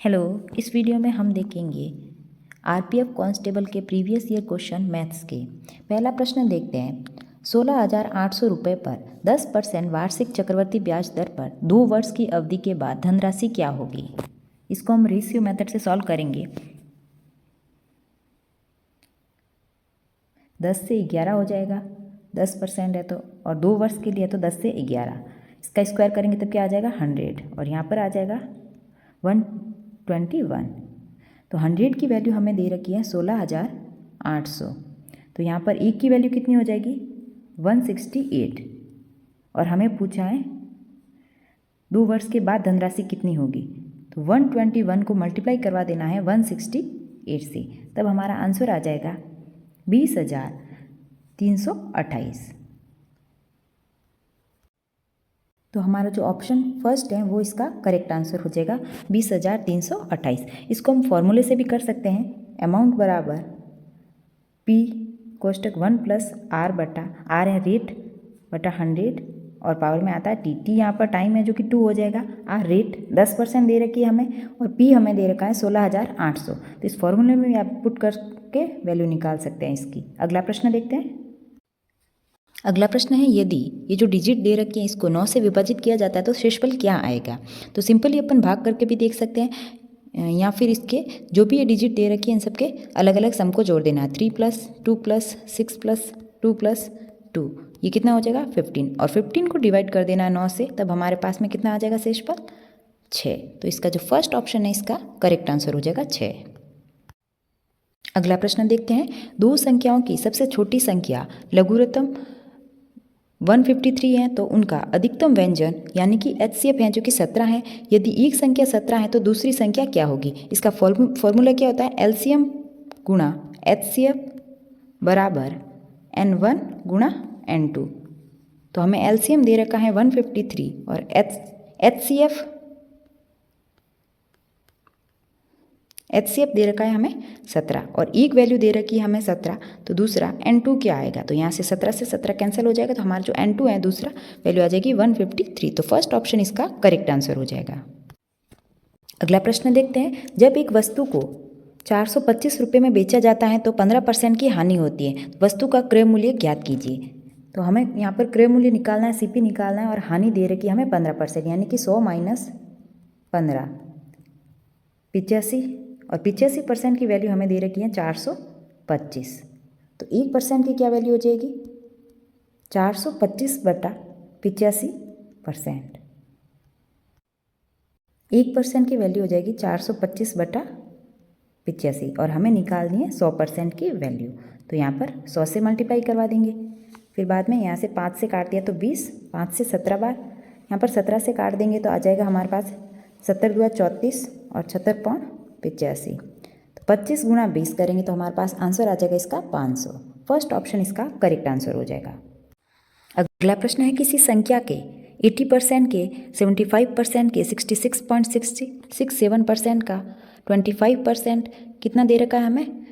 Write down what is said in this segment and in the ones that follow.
Hello, इस video में हम देखेंगे आरपीएफ कांस्टेबल के प्रीवियस ईयर क्वेश्चन मैथ्स के। पहला प्रश्न देखते हैं। 16,800 रुपये पर 10% वार्षिक चक्रवर्ती ब्याज दर पर 2 वर्ष की अवधि के बाद धनराशि क्या होगी? इसको हम रेशियो मेथड से सॉल्व करेंगे। 10 से 11 हो जाएगा, 10% है तो, और 2 वर्ष के लिए है तो 10 से 11। इसका स्क्वायर करेंगे तब क्या आ जाएगा 100, और यहाँ पर आ जाएगा 121। तो 100 की वैल्यू हमें दे रखी है 16,800। तो यहाँ पर एक की वैल्यू कितनी हो जाएगी 168, और हमें पूछा है 2 वर्ष के बाद धनराशि कितनी होगी। तो 121 को मल्टीप्लाई करवा देना है 168 से, तब हमारा आंसर आ जाएगा 20,328। तो हमारा जो ऑप्शन फर्स्ट है वो इसका करेक्ट आंसर हो जाएगा 20,328। इसको हम फॉर्मूले से भी कर सकते हैं। अमाउंट बराबर P कोष्टक 1 प्लस R बटा, R है रेट बटा 100, और पावर में आता है T यहाँ पर टाइम है जो कि 2 हो जाएगा। R रेट 10% दे रखी है हमें, और P हमें दे रखा है 16,800। तो इस फॉर्मूले में भी आप पुट करके वैल्यू निकाल सकते हैं इसकी। अगला प्रश्न देखते हैं। अगला प्रश्न है, यदि ये जो डिजिट दे रखी है इसको 9 से विभाजित किया जाता है तो शेषफल क्या आएगा? तो सिंपली अपन भाग करके भी देख सकते हैं, या फिर इसके जो भी ये डिजिट दे रखी है इन सबके अलग अलग सम को जोड़ देना है। 3 + 2 + 6 + 2 + 2, ये कितना हो जाएगा 15, और 15 को डिवाइड कर देना है 9 से, तब हमारे पास में कितना आ जाएगा शेषफल 6। तो इसका जो फर्स्ट ऑप्शन है इसका करेक्ट आंसर हो जाएगा 6। अगला प्रश्न देखते हैं। 2 संख्याओं की सबसे छोटी संख्या लघुत्तम 153 है तो उनका अधिकतम व्यंजन यानी कि HCF है जो कि 17 है। यदि एक संख्या 17 है तो दूसरी संख्या क्या होगी? इसका फॉर्मूला क्या होता है? LCM गुणा HCF बराबर N1 गुणा N2। तो हमें LCM दे रखा है 153 और HCF दे रखा है हमें 17, और एक वैल्यू दे रखी है हमें 17, तो दूसरा N2 क्या आएगा? तो यहाँ से 17 से 17 कैंसिल हो जाएगा, तो हमारा जो N2 है दूसरा वैल्यू आ जाएगी 153। तो फर्स्ट ऑप्शन इसका करेक्ट आंसर हो जाएगा। अगला प्रश्न देखते हैं। जब एक वस्तु को 425 रुपये में बेचा जाता है तो 15% की हानि होती है। वस्तु का क्रय मूल्य ज्ञात कीजिए। तो हमें यहाँ पर क्रय मूल्य निकालना है, CP निकालना है, और हानि दे रखी है हमें 15%, यानी कि 100 - 15 85, और 85% की वैल्यू हमें दे रखी है 425। तो 1% की क्या वैल्यू हो जाएगी 425 बटा 85%। 1% की वैल्यू हो जाएगी 425 बटा 85, और हमें निकालनी है 100% की वैल्यू। तो यहाँ पर 100 से मल्टीप्लाई करवा देंगे, फिर बाद में यहाँ से 5 से काट दिया तो 20, 5 से 17 बार, यहाँ पर 17 से काट देंगे तो आ जाएगा हमारे पास 70 × 34 और 76.85। तो 25 × 20 करेंगे तो हमारे पास आंसर आ जाएगा इसका 500। फर्स्ट ऑप्शन इसका करेक्ट आंसर हो जाएगा। अगला प्रश्न है, किसी संख्या के 80% के, 75% के, 66.67% का 25% कितना दे रखा है हमें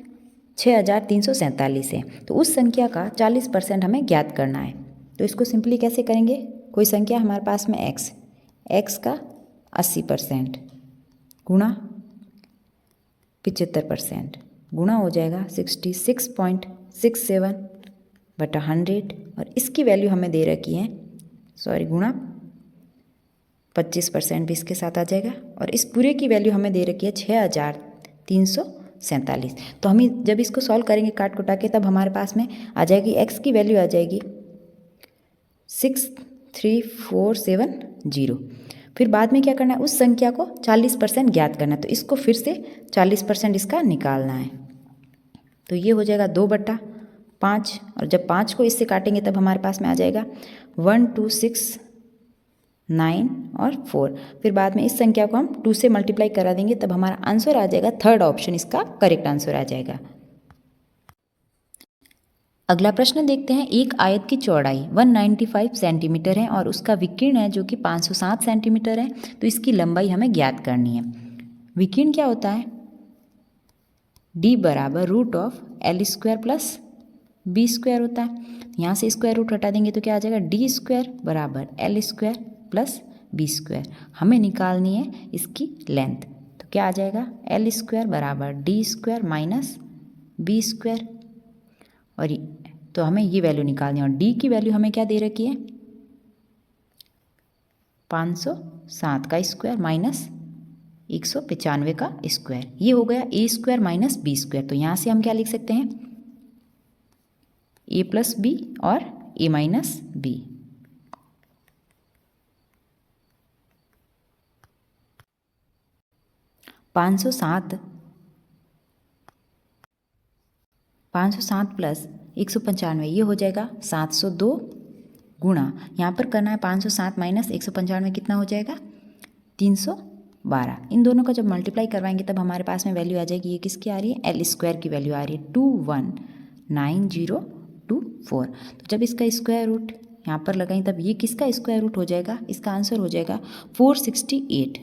6,347 है। तो उस संख्या का 40% हमें ज्ञात करना है। तो इसको सिंपली कैसे करेंगे? कोई संख्या हमारे पास में x का 80% गुणा 75% गुणा हो जाएगा 66.67 बटा 100, और इसकी वैल्यू हमें दे रखी है गुणा 25% भी इसके साथ आ जाएगा, और इस पूरे की वैल्यू हमें दे रखी है 6,347। तो हम जब इसको सॉल्व करेंगे काट कुटा के, तब हमारे पास में आ जाएगी x की वैल्यू आ जाएगी 63470। फिर बाद में क्या करना है, उस संख्या को 40% ज्ञात करना है। तो इसको फिर से 40% इसका निकालना है। तो ये हो जाएगा 2/5, और जब 5 को इससे काटेंगे तब हमारे पास में आ जाएगा 1 2 6 9 और 4। फिर बाद में इस संख्या को हम 2 से मल्टीप्लाई करा देंगे, तब हमारा आंसर आ जाएगा थर्ड ऑप्शन इसका करेक्ट आंसर आ जाएगा। अगला प्रश्न देखते हैं। एक आयत की चौड़ाई 195 सेंटीमीटर है और उसका विकीर्ण है जो कि 507 सेंटीमीटर है। तो इसकी लंबाई हमें ज्ञात करनी है। विकीर्ण क्या होता है? D बराबर √L² + B² होता है। यहाँ से स्क्वायर रूट हटा देंगे तो क्या आ जाएगा D² बराबर L² + B²। हमें निकालनी है इसकी लेंथ। तो क्या आ जाएगा, एल स्क्वायर बराबर D square minus B square. और तो हमें ये वैल्यू निकालनी है और डी की वैल्यू हमें क्या दे रखी है, 507 का स्क्वायर माइनस 195 का स्क्वायर। ये हो गया ए स्क्वायर माइनस बी स्क्वायर। तो यहाँ से हम क्या लिख सकते हैं, ए प्लस बी और ए माइनस बी। पाँच सौ सात प्लस 195 ये हो जाएगा 702 गुणा, यहाँ पर करना है 507 माइनस 195 कितना हो जाएगा, 312। इन दोनों का जब मल्टीप्लाई करवाएंगे तब हमारे पास में वैल्यू आ जाएगी, ये किसकी आ रही है, एल स्क्वायर की वैल्यू आ रही है 219024। तो जब इसका स्क्वायर रूट यहाँ पर लगाएं तब ये किसका स्क्वायर रूट हो जाएगा, इसका आंसर हो जाएगा 468।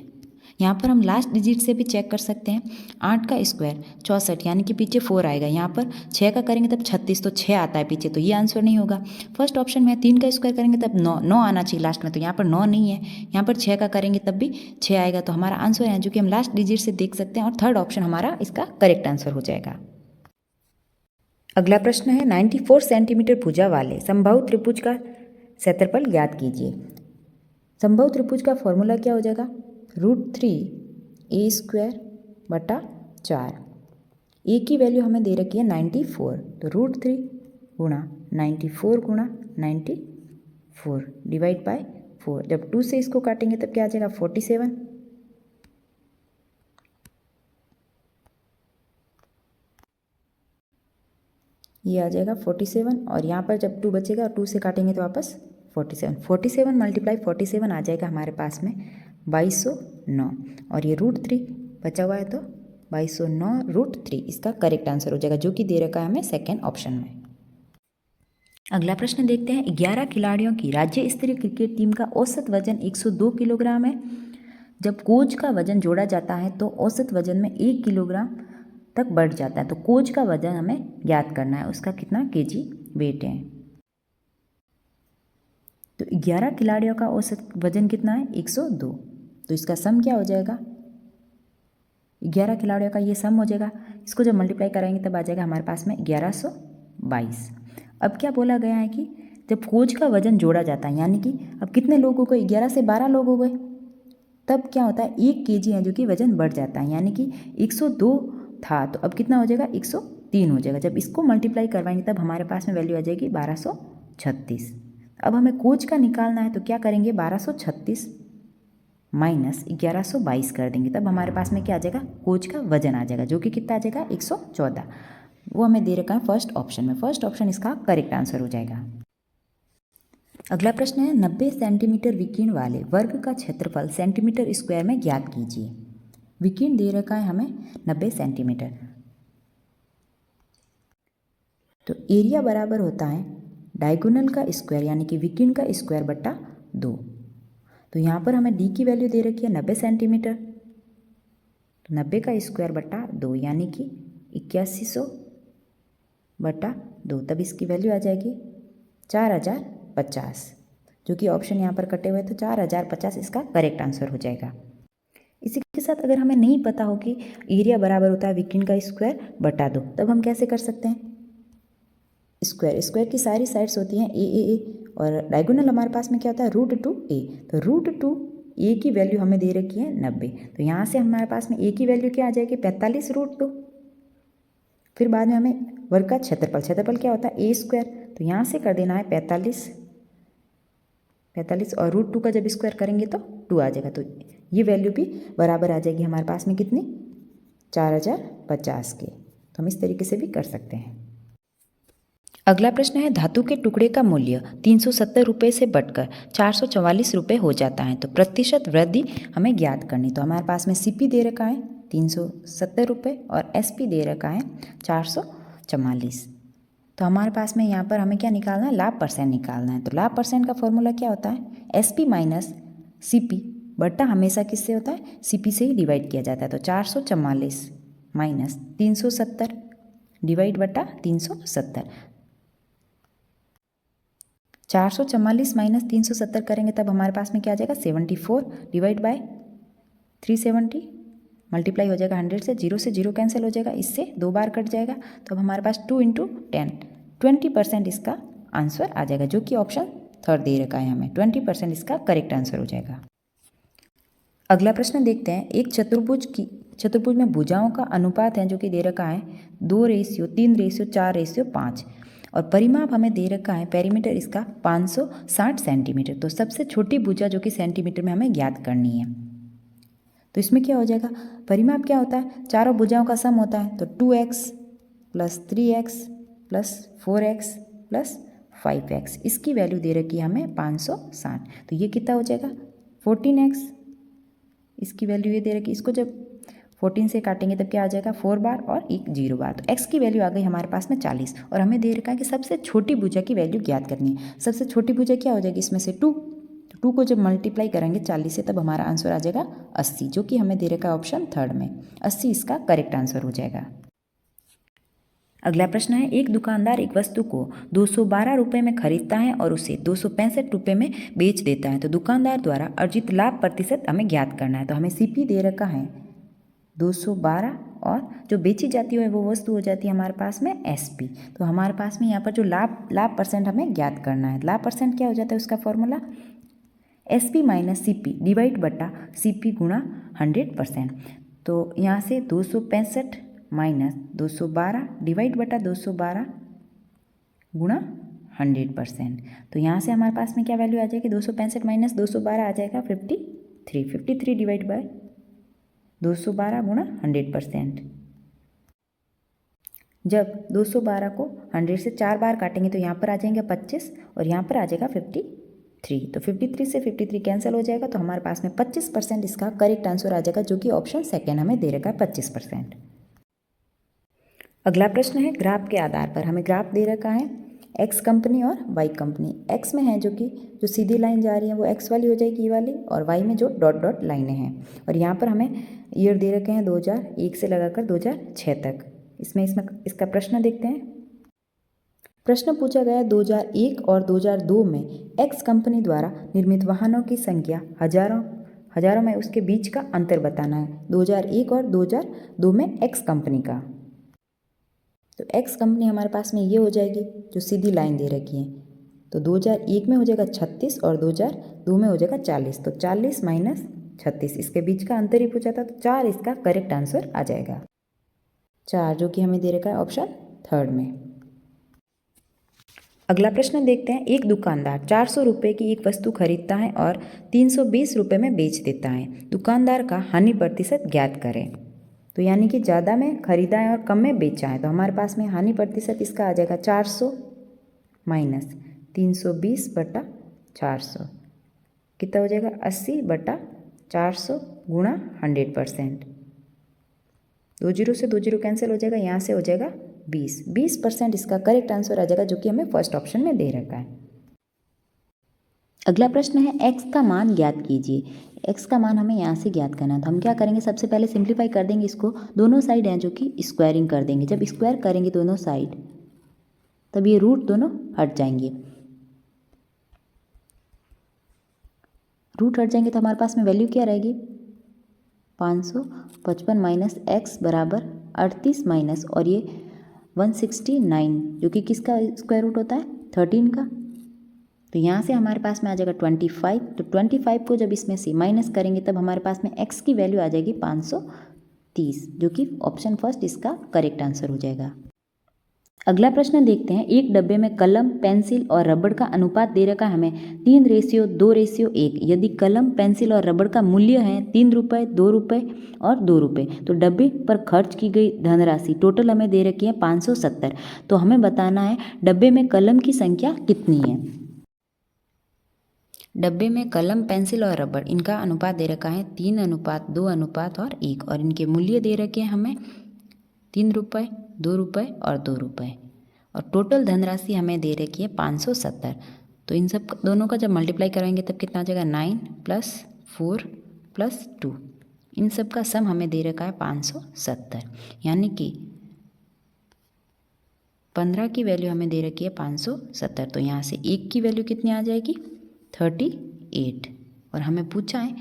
यहाँ पर हम लास्ट डिजिट से भी चेक कर सकते हैं, 8 का स्क्वायर 64 यानी कि पीछे 4 आएगा, यहाँ पर 6 का करेंगे तब 36 तो 6 आता है पीछे, तो ये आंसर नहीं होगा। फर्स्ट ऑप्शन में 3 का स्क्वायर करेंगे तब 9 आना चाहिए लास्ट में, तो यहाँ पर 9 नहीं है। यहाँ पर 6 का करेंगे तब भी 6 आएगा, तो हमारा आंसर है जो कि हम लास्ट डिजिट से देख सकते हैं, और थर्ड ऑप्शन हमारा इसका करेक्ट आंसर हो जाएगा। अगला प्रश्न है 94 सेंटीमीटर भुजा वाले समबाहु त्रिभुज का क्षेत्रफल ज्ञात कीजिए। समबाहु त्रिभुज का फॉर्मूला क्या हो जाएगा, √3 a² बटा 4। ए की वैल्यू हमें दे रखी है 94, तो √3 गुणा 94 गुणा 94 डिवाइड बाय 4। जब 2 से इसको काटेंगे तब क्या आ जाएगा, 47। ये आ जाएगा 47, और यहाँ पर जब 2 बचेगा और 2 से काटेंगे तो वापस 47 मल्टीप्लाई 47 आ जाएगा हमारे पास में 2209, और ये √3 बचा हुआ है तो 2209 √3 इसका करेक्ट आंसर हो जाएगा, जो कि दे रखा है हमें सेकेंड ऑप्शन में। अगला प्रश्न देखते हैं, 11 खिलाड़ियों की राज्य स्तरीय क्रिकेट टीम का औसत वजन 102 किलोग्राम है। जब कोच का वजन जोड़ा जाता है तो औसत वजन में 1 किलोग्राम तक बढ़ जाता है। तो कोच का वजन हमें ज्ञात करना है, उसका कितना केजी वेट है। तो 11 खिलाड़ियों का औसत वजन कितना है, 102। तो इसका सम क्या हो जाएगा, 11 खिलाड़ियों का ये सम हो जाएगा। इसको जब मल्टीप्लाई कराएंगे तब आ जाएगा हमारे पास में 1122। अब क्या बोला गया है कि जब कोच का वजन जोड़ा जाता है, यानी कि अब कितने लोग हो गए, 11 से 12 लोग हो गए, तब क्या होता है 1 केजी है जो कि वजन बढ़ जाता है, यानी कि 102 था तो अब कितना हो जाएगा, 103 हो जाएगा। जब इसको मल्टीप्लाई करवाएंगे तब हमारे पास में वैल्यू आ जाएगी 1236। अब हमें कोच का निकालना है तो क्या करेंगे, 1236 माइनस 1122 कर देंगे, तब हमारे पास में क्या आ जाएगा, कोच का वजन आ जाएगा, जो कि कितना आ जाएगा, 114। वो हमें दे रखा है फर्स्ट ऑप्शन में, फर्स्ट ऑप्शन इसका करेक्ट आंसर हो जाएगा। अगला प्रश्न है, 90 सेंटीमीटर विकीर्ण वाले वर्ग का क्षेत्रफल सेंटीमीटर स्क्वायर में ज्ञात कीजिए। विकीर्ण दे रखा है हमें 90 सेंटीमीटर, तो एरिया बराबर होता है डायगोनल का स्क्वायर यानी कि विकीर्ण का स्क्वायर बटा 2। तो यहाँ पर हमें डी की वैल्यू दे रखी है 90 सेंटीमीटर, तो 90 का स्क्वायर बटा 2 यानी कि 8100 बटा 2, तब इसकी वैल्यू आ जाएगी 4050, जो कि ऑप्शन यहाँ पर कटे हुए तो 4050 इसका करेक्ट आंसर हो जाएगा। इसी के साथ अगर हमें नहीं पता हो कि एरिया बराबर होता है विकीर्ण का स्क्वायर बटा 2, तब हम कैसे कर सकते हैं, स्क्वायर की सारी साइड्स होती हैं ए, और डायगोनल हमारे पास में क्या होता है √2a, तो √2a की वैल्यू हमें दे रखी है 90, तो यहाँ से हमारे पास में a की वैल्यू क्या आ जाएगी 45 √2। फिर बाद में हमें वर्ग का क्षेत्रफल क्या होता है a², तो यहाँ से कर देना है 45 और √2 का जब स्क्वायर करेंगे तो 2 आ जाएगा, तो ये वैल्यू भी बराबर आ जाएगी हमारे पास में कितनी, 4050 के। तो हम इस तरीके से भी कर सकते हैं। अगला प्रश्न है, धातु के टुकड़े का मूल्य 370 रुपये से बढ़कर 444 रुपये हो जाता है, तो प्रतिशत वृद्धि हमें ज्ञात करनी। तो हमारे पास में CP दे रखा है 370 रुपये और SP दे रखा है 444। तो हमारे पास में यहाँ पर हमें क्या निकालना है, लाभ परसेंट निकालना है। तो लाभ परसेंट का फॉर्मूला क्या होता है, SP माइनस CP बट्टा हमेशा किससे होता है, CP से ही डिवाइड किया जाता है। तो 444 माइनस 370 डिवाइड बट्टा 370, 444 माइनस 370 करेंगे तब हमारे पास में क्या आ जाएगा 74 डिवाइड बाय 370 मल्टीप्लाई हो जाएगा 100 से 0 कैंसिल हो जाएगा, इससे 2 बार कट जाएगा। तो अब हमारे पास 2 × 10 20% इसका आंसर आ जाएगा, जो कि ऑप्शन थर्ड दे रखा है हमें। 20% इसका करेक्ट आंसर हो जाएगा। अगला प्रश्न देखते हैं। एक चतुर्भुज में भुजाओं का अनुपात है जो कि दे रखा है 2:3:4:5 और परिमाप हमें दे रखा है, पेरीमीटर इसका 560 सेंटीमीटर। तो सबसे छोटी भुजा जो कि सेंटीमीटर में हमें ज्ञात करनी है। तो इसमें क्या हो जाएगा, परिमाप क्या होता है, चारों भुजाओं का सम होता है। तो 2x + 3x + 4x + 5x, इसकी वैल्यू दे रखी है हमें 560। तो ये कितना हो जाएगा 14x, इसकी वैल्यू ये दे रखी है। इसको जब 14 से काटेंगे तब क्या आ जाएगा 4 बार और एक 0 बार। तो x की वैल्यू आ गई हमारे पास में 40 और हमें दे रखा है कि सबसे छोटी भुजा की वैल्यू ज्ञात करनी है। सबसे छोटी भुजा क्या हो जाएगी इसमें से 2। तो 2 को जब मल्टीप्लाई करेंगे 40 से तब हमारा आंसर आ जाएगा 80, जो कि हमें दे रखा है ऑप्शन थर्ड में। 80 इसका करेक्ट आंसर हो जाएगा। अगला प्रश्न है। एक दुकानदार एक वस्तु को 212 रुपये में खरीदता है और उसे 265 रुपये में बेच देता है। तो दुकानदार द्वारा अर्जित लाभ प्रतिशत हमें ज्ञात करना है। तो हमें CP दे रखा है 212 और जो बेची जाती है वो वस्तु हो जाती है हमारे पास में SP। तो हमारे पास में यहाँ पर जो लाभ परसेंट हमें ज्ञात करना है। लाभ परसेंट क्या हो जाता है उसका फॉर्मूला SP - CP डिवाइड बटा CP × 100%। तो यहाँ से 265 - 212 डिवाइड बटा 212 × 100%। तो यहाँ से हमारे पास में क्या वैल्यू आ जाएगी 265 - 212 आ जाएगा 53 डिवाइड बाय 212 × 100%। जब 212 को 100 से 4 बार काटेंगे तो यहाँ पर आ जाएंगे 25 और यहाँ पर आ जाएगा 53। तो 53 से 53 कैंसिल हो जाएगा। तो हमारे पास में 25% इसका करेक्ट आंसर आ जाएगा, जो कि ऑप्शन सेकेंड हमें दे रखा है 25%। अगला प्रश्न है। ग्राफ के आधार पर हमें ग्राफ दे रखा है X कंपनी और Y कंपनी। X में है जो सीधी लाइन जा रही है वो X वाली हो जाएगी ये वाली, और Y में जो डॉट लाइनें हैं। और यहाँ पर हमें ईयर दे रखे हैं 2001 से लगाकर 2006 तक। इसका प्रश्न देखते हैं। प्रश्न पूछा गया 2001 और 2002 में X कंपनी द्वारा निर्मित वाहनों की संख्या हजारों में, उसके बीच का अंतर बताना है। 2001 और 2002 में X कंपनी का। तो X कंपनी हमारे पास में ये हो जाएगी जो सीधी लाइन दे रखी है। तो 2001 में हो जाएगा 36 और 2002 में हो जाएगा 40। तो 40 - 36 इसके बीच का अंतर ही पूछा था। तो 4 इसका करेक्ट आंसर आ जाएगा। 4 जो कि हमें दे रखा है ऑप्शन थर्ड में। अगला प्रश्न देखते हैं। एक दुकानदार 400 रुपये की एक वस्तु खरीदता है और 320 रुपये में बेच देता है। दुकानदार का हानि प्रतिशत ज्ञात करें। तो यानी कि ज़्यादा में खरीदा है और कम में बेचा है। तो हमारे पास में हानि प्रतिशत इसका आ जाएगा 400 - 320 बटा 400 कितना हो जाएगा 80 बटा 400 × 100%। 2 0 से 2 0 कैंसिल हो जाएगा, यहाँ से हो जाएगा 20% इसका करेक्ट आंसर आ जाएगा, जो कि हमें फर्स्ट ऑप्शन में दे रखा है। अगला प्रश्न है। x का मान ज्ञात कीजिए। x का मान हमें यहाँ से ज्ञात करना है। तो हम क्या करेंगे, सबसे पहले सिंप्लीफाई कर देंगे इसको। दोनों साइड हैं जो कि स्क्वायरिंग कर देंगे। जब स्क्वायर करेंगे दोनों साइड तब ये रूट दोनों हट जाएंगे। रूट हट जाएंगे तो हमारे पास में वैल्यू क्या रहेगी 555 - x बराबर 38 माइनस और ये 169 जो कि किसका स्क्वायर रूट होता है 13 का। तो यहाँ से हमारे पास में आ जाएगा 25। तो 25 को जब इसमें से माइनस करेंगे तब हमारे पास में x की वैल्यू आ जाएगी 530, जो कि ऑप्शन फर्स्ट इसका करेक्ट आंसर हो जाएगा। अगला प्रश्न देखते हैं। एक डब्बे में कलम, पेंसिल और रबड़ का अनुपात दे रखा है हमें 3:2:1। यदि कलम, पेंसिल और रबड़ का मूल्य है 3 रुपये, 2 रुपये और 2 रुपये, तो डब्बे पर खर्च की गई धनराशि टोटल हमें दे रखी है 570। तो हमें बताना है डब्बे में कलम की संख्या कितनी है। डब्बे में कलम, पेंसिल और रबड़ इनका अनुपात दे रखा है 3:2 और 1 और इनके मूल्य दे रखे हैं हमें 3 रुपये, 2 रुपये और 2 रुपये और टोटल धनराशि हमें दे रखी है 570। तो इन सब दोनों का जब मल्टीप्लाई कराएंगे तब कितना आ जाएगा 9 + 4 + 2। इन सब का सम हमें दे रखा है 570, यानी कि 15 की वैल्यू हमें दे रखी है 570। तो यहाँ से 1 की वैल्यू कितनी आ जाएगी 38 और हमें पूछा है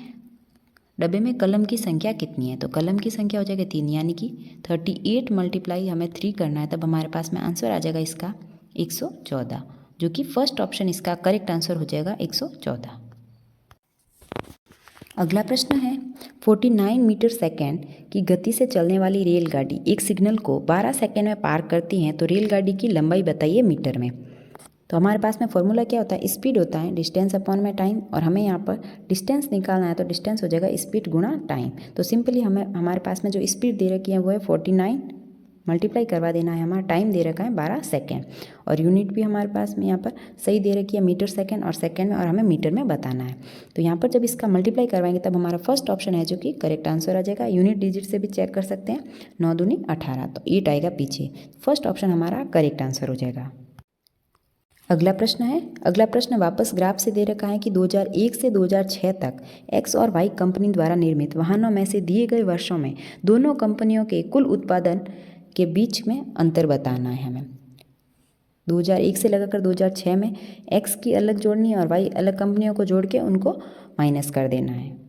डब्बे में कलम की संख्या कितनी है, तो कलम की संख्या हो जाएगी 3, यानी कि 38 मल्टीप्लाई हमें 3 करना है, तब हमारे पास में आंसर आ जाएगा इसका 114, जो कि फर्स्ट ऑप्शन इसका करेक्ट आंसर हो जाएगा 114। अगला प्रश्न है 49 मीटर सेकेंड की गति से चलने वाली रेलगाड़ी एक सिग्नल को 12 सेकेंड में पार करती है, तो रेलगाड़ी की लंबाई बताइए मीटर में। तो हमारे पास में फॉर्मूला क्या होता है, स्पीड होता है डिस्टेंस अपॉन में टाइम, और हमें यहाँ पर डिस्टेंस निकालना है, तो डिस्टेंस हो जाएगा स्पीड गुणा टाइम। तो सिंपली हमारे पास में जो स्पीड दे रखी है वो है 49, मल्टीप्लाई करवा देना है, हमारा टाइम दे रखा है 12 सेकेंड, और यूनिट भी हमारे पास में यहाँ पर सही दे रखी है मीटर सेकेंड और सेकेंड में, और हमें मीटर में बताना है। तो यहाँ पर जब इसका मल्टीप्लाई करवाएंगे तब हमारा फर्स्ट ऑप्शन है जो कि करेक्ट आंसर आ जाएगा। यूनिट डिजिट से भी चेक कर सकते हैं, 9 दूनी 18, तो 8 आएगा पीछे, फर्स्ट ऑप्शन हमारा करेक्ट आंसर हो जाएगा। अगला प्रश्न वापस ग्राफ से दे रखा है कि 2001 से 2006 तक एक्स और वाई कंपनी द्वारा निर्मित वाहनों में से दिए गए वर्षों में दोनों कंपनियों के कुल उत्पादन के बीच में अंतर बताना है हमें। 2001 से लगाकर 2006 में एक्स की अलग जोड़नी है और वाई अलग कंपनियों को जोड़ के उनको माइनस कर देना है।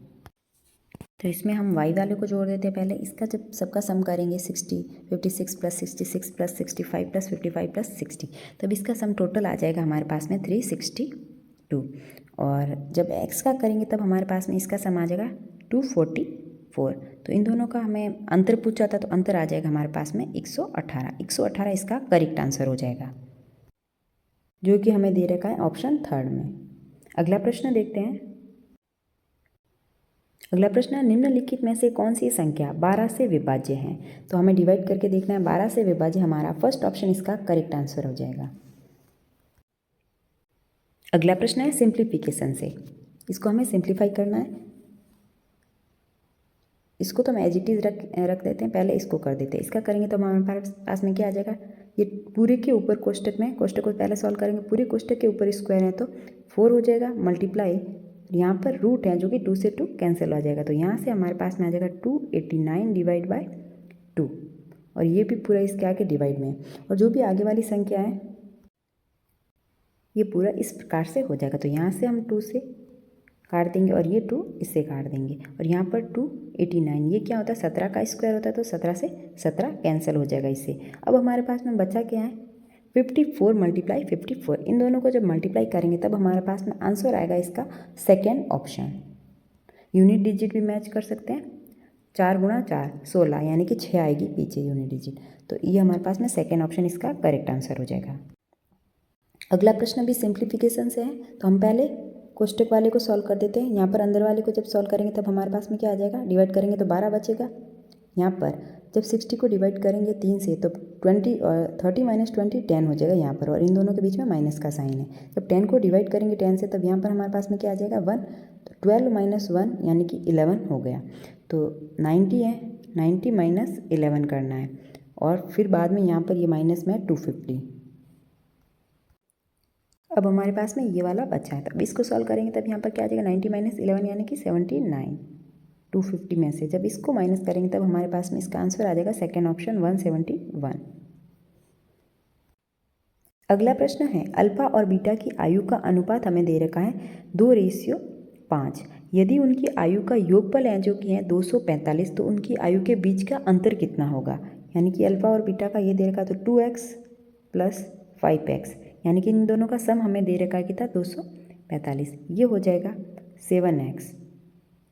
तो इसमें हम वाई वाले को जोड़ देते हैं पहले। इसका जब सबका सम करेंगे 60, 56 प्लस 66 प्लस 65 प्लस 55 प्लस 60, तब इसका सम टोटल आ जाएगा हमारे पास में 362। और जब एक्स का करेंगे तब हमारे पास में इसका सम आ जाएगा 244। तो इन दोनों का हमें अंतर पूछा था, तो अंतर आ जाएगा हमारे पास में 118 इसका करेक्ट आंसर हो जाएगा, जो कि हमें दे रखा है ऑप्शन थर्ड में। अगला प्रश्न देखते हैं। अगला प्रश्न है निम्नलिखित में से कौन सी संख्या 12 से विभाज्य है। तो हमें डिवाइड करके देखना है, 12 से विभाज्य हमारा फर्स्ट ऑप्शन इसका करेक्ट आंसर हो जाएगा। अगला प्रश्न है सिंप्लीफिकेशन से, इसको हमें सिंप्लीफाई करना है। इसको तो हम एज इट इज रख देते हैं, पहले इसको कर देते हैं। इसका करेंगे तो हमारे पास में क्या आ जाएगा, ये पूरे के ऊपर कोष्टक में, कोष्टक को पहले सॉल्व करेंगे, पूरे कोष्टक के ऊपर स्क्वायर है तो 4 हो जाएगा, मल्टीप्लाई यहाँ पर रूट है जो कि 2 से 2 कैंसिल हो जाएगा, तो यहाँ से हमारे पास में आ जाएगा 289 डिवाइड बाय 2, और ये भी पूरा इसके आगे डिवाइड में है, और जो भी आगे वाली संख्या है ये पूरा इस प्रकार से हो जाएगा। तो यहाँ से हम 2 से काट देंगे और ये 2 इससे काट देंगे, और यहाँ पर 289 ये क्या होता है 17 का स्क्वायर होता है, तो 17 से 17 कैंसिल हो जाएगा इससे। अब हमारे पास में बचा क्या है 54 मल्टीप्लाई 54, इन दोनों को जब मल्टीप्लाई करेंगे तब हमारे पास में आंसर आएगा इसका सेकेंड ऑप्शन। यूनिट डिजिट भी मैच कर सकते हैं, 4 गुणा 4 16, यानी कि 6 आएगी पीछे यूनिट डिजिट, तो ये हमारे पास में सेकेंड ऑप्शन इसका करेक्ट आंसर हो जाएगा। अगला प्रश्न भी सिंप्लीफिकेशन से है, तो हम पहले कोष्टक वाले को सॉल्व कर देते हैं। यहाँ पर अंदर वाले को जब सॉल्व करेंगे तब हमारे पास में क्या आ जाएगा, डिवाइड करेंगे तो 12 बचेगा। यहाँ पर जब 60 को डिवाइड करेंगे 3 से तो 20 और 30 माइनस 20 10 हो जाएगा यहाँ पर, और इन दोनों के बीच में माइनस का साइन है। जब 10 को डिवाइड करेंगे 10 से तब यहाँ पर हमारे पास में क्या आ जाएगा 1, तो 12 माइनस 1 यानी कि 11 हो गया। तो 90 है, 90 माइनस 11 करना है, और फिर बाद में यहाँ पर ये माइनस में 250। अब हमारे पास में ये वाला बचा है, तब इसको सॉल्व करेंगे तब यहाँ पर क्या आ जाएगा 90 माइनस 11 यानी कि 79, 250 में से जब इसको माइनस करेंगे तब हमारे पास में इसका आंसर आ जाएगा सेकेंड ऑप्शन 171। अगला प्रश्न है अल्फा और बीटा की आयु का अनुपात हमें दे रखा है 2:5। यदि उनकी आयु का योगफल है जो कि है 245, तो उनकी आयु के बीच का अंतर कितना होगा। यानी कि अल्फा और बीटा का ये दे रखा तो 2x प्लस 5x, यानी कि इन दोनों का सम हमें दे रखा है कि था 245, ये हो जाएगा 7x,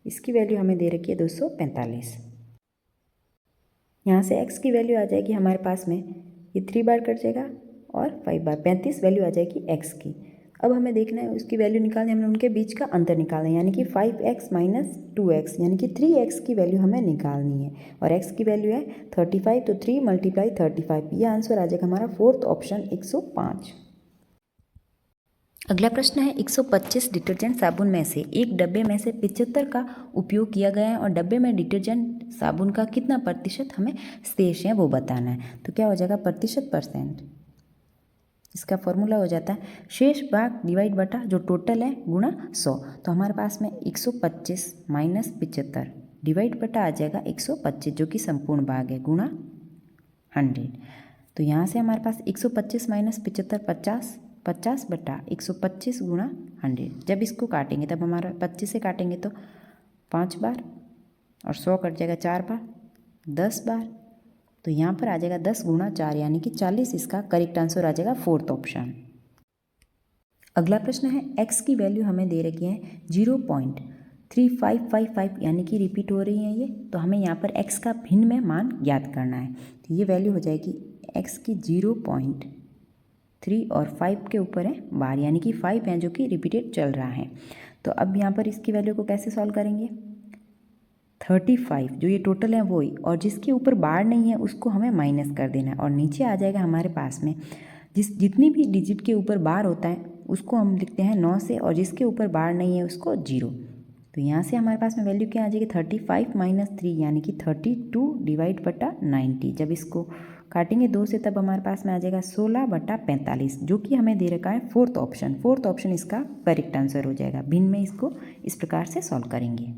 इसकी वैल्यू हमें दे रखी है 245। यहाँ से x की वैल्यू आ जाएगी हमारे पास में, ये 3 बार कट जाएगा और 5 बार, 35 वैल्यू आ जाएगी x की। अब हमें देखना है उसकी वैल्यू निकालनी है, हमें उनके बीच का अंतर निकालना है, यानी कि 5x माइनस 2x यानी कि 3x की वैल्यू हमें निकालनी है, और x की वैल्यू है 35, तो 3 मल्टीप्लाई 35, ये आंसर आ जाएगा हमारा फोर्थ ऑप्शन 105। अगला प्रश्न है 125 डिटर्जेंट साबुन में से एक डब्बे में से 75 का उपयोग किया गया है, और डब्बे में डिटर्जेंट साबुन का कितना प्रतिशत हमें शेष है वो बताना है। तो क्या हो जाएगा प्रतिशत %, इसका फॉर्मूला हो जाता है शेष भाग डिवाइड बटा जो टोटल है गुणा 100। तो हमारे पास में 125 माइनस 75 डिवाइड बटा आ जाएगा 125 जो कि संपूर्ण भाग है गुणा 100। तो यहाँ से हमारे पास 125 माइनस 75 50 बटा 125 गुणा 100। जब इसको काटेंगे तब हमारा 25 से काटेंगे तो 5 बार और 100 कट जाएगा 4 बार, 10 बार। तो यहाँ पर आ जाएगा 10 गुणा 4 यानी कि 40। इसका करेक्ट आंसर आ जाएगा फोर्थ ऑप्शन। अगला प्रश्न है x की वैल्यू हमें दे रखी है 0.3555 यानी कि रिपीट हो रही है ये। तो हमें यहाँ पर x का भिन्न में मान ज्ञात करना है। तो ये वैल्यू हो जाएगी x की 0.3 और 5 के ऊपर है बार यानी कि 5 है जो कि रिपीटेड चल रहा है। तो अब यहाँ पर इसकी वैल्यू को कैसे सॉल्व करेंगे, 35 जो ये टोटल है वही, और जिसके ऊपर बार नहीं है उसको हमें माइनस कर देना है। और नीचे आ जाएगा हमारे पास में जितनी भी डिजिट के ऊपर बार होता है उसको हम लिखते हैं 9 से, और जिसके ऊपर बार नहीं है उसको 0। तो यहाँ से हमारे पास में वैल्यू क्या आ जाएगी 35 माइनस 3 यानी कि 32 डिवाइड बटा 90। जब इसको काटेंगे 2 से तब हमारे पास में आ जाएगा 16 बटा 45 जो कि हमें दे रखा है फोर्थ ऑप्शन। फोर्थ ऑप्शन इसका करेक्ट आंसर हो जाएगा। भिन्न में इसको इस प्रकार से सॉल्व करेंगे।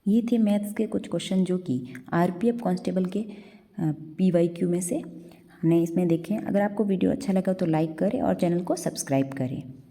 ये थे मैथ्स के कुछ क्वेश्चन जो कि आरपीएफ कांस्टेबल के PYQ में से हमने इसमें देखे। अगर आपको वीडियो अच्छा लगा तो लाइक करें और चैनल को सब्सक्राइब करें।